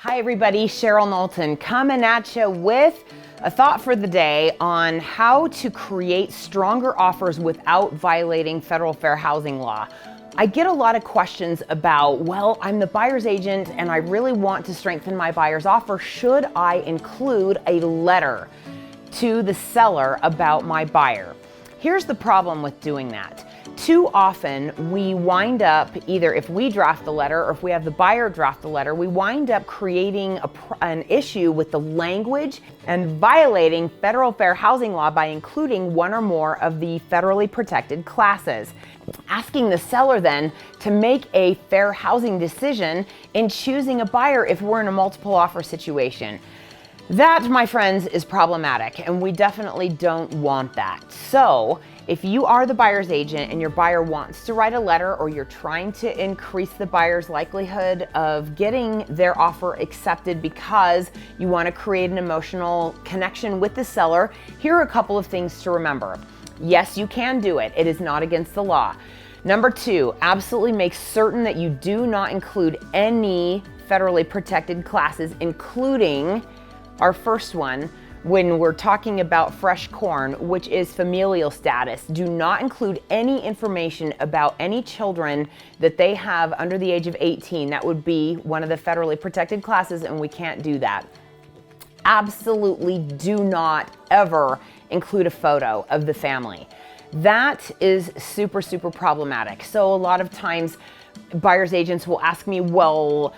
Hi everybody, Cheryl Knowlton coming at you with a thought for the day on how to create stronger offers without violating federal fair housing law. I get a lot of questions about, well, I'm the buyer's agent and I really want to strengthen my buyer's offer. Should I include a letter to the seller about my buyer? Here's the problem with doing that. Too often we wind up, either if we draft the letter or if we have the buyer draft the letter, we wind up creating an issue with the language and violating federal fair housing law by including one or more of the federally protected classes. Asking the seller then to make a fair housing decision in choosing a buyer if we're in a multiple offer situation. That, my friends, is problematic, and we definitely don't want that. So if you are the buyer's agent and your buyer wants to write a letter, or you're trying to increase the buyer's likelihood of getting their offer accepted because you want to create an emotional connection with the seller, here are a couple of things to remember. Yes, you can do it. It is not against the law. Number two, absolutely make certain that you do not include any federally protected classes, including our first one, when we're talking about fresh corn, which is familial status. Do not include any information about any children that they have under the age of 18. That would be one of the federally protected classes, and we can't do that. Absolutely do not ever include a photo of the family. That is super, super problematic. So a lot of times buyer's agents will ask me, well,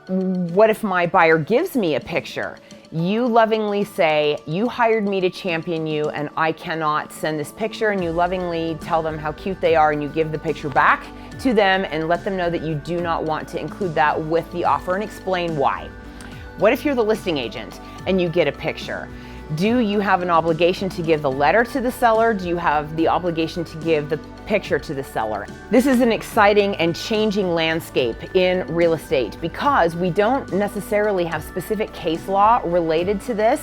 what if my buyer gives me a picture? You lovingly say, you hired me to champion you and I cannot send this picture, and you lovingly tell them how cute they are and you give the picture back to them and let them know that you do not want to include that with the offer and explain why. What if you're the listing agent and you get a picture? Do you have an obligation to give the letter to the seller? Do you have the obligation to give the picture to the seller? This is an exciting and changing landscape in real estate because we don't necessarily have specific case law related to this,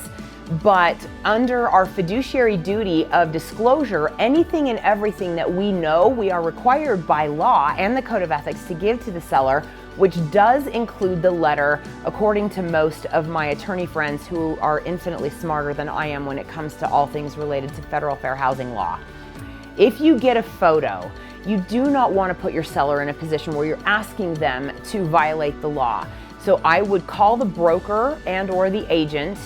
but under our fiduciary duty of disclosure, anything and everything that we know, we are required by law and the Code of Ethics to give to the seller, which does include the letter, according to most of my attorney friends who are infinitely smarter than I am when it comes to all things related to federal fair housing law. If you get a photo, you do not want to put your seller in a position where you're asking them to violate the law. So I would call the broker and or the agent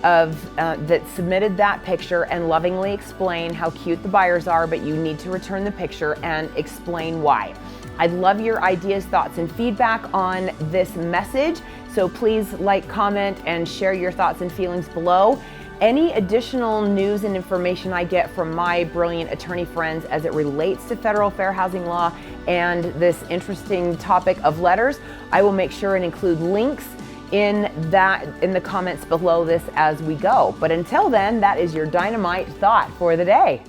that submitted that picture and lovingly explain how cute the buyers are, but you need to return the picture and explain why. I'd love your ideas, thoughts, and feedback on this message. So please like, comment, and share your thoughts and feelings below. Any additional news and information I get from my brilliant attorney friends as it relates to federal fair housing law and this interesting topic of letters, I will make sure and include links in the comments below this as we go. But until then, that is your dynamite thought for the day.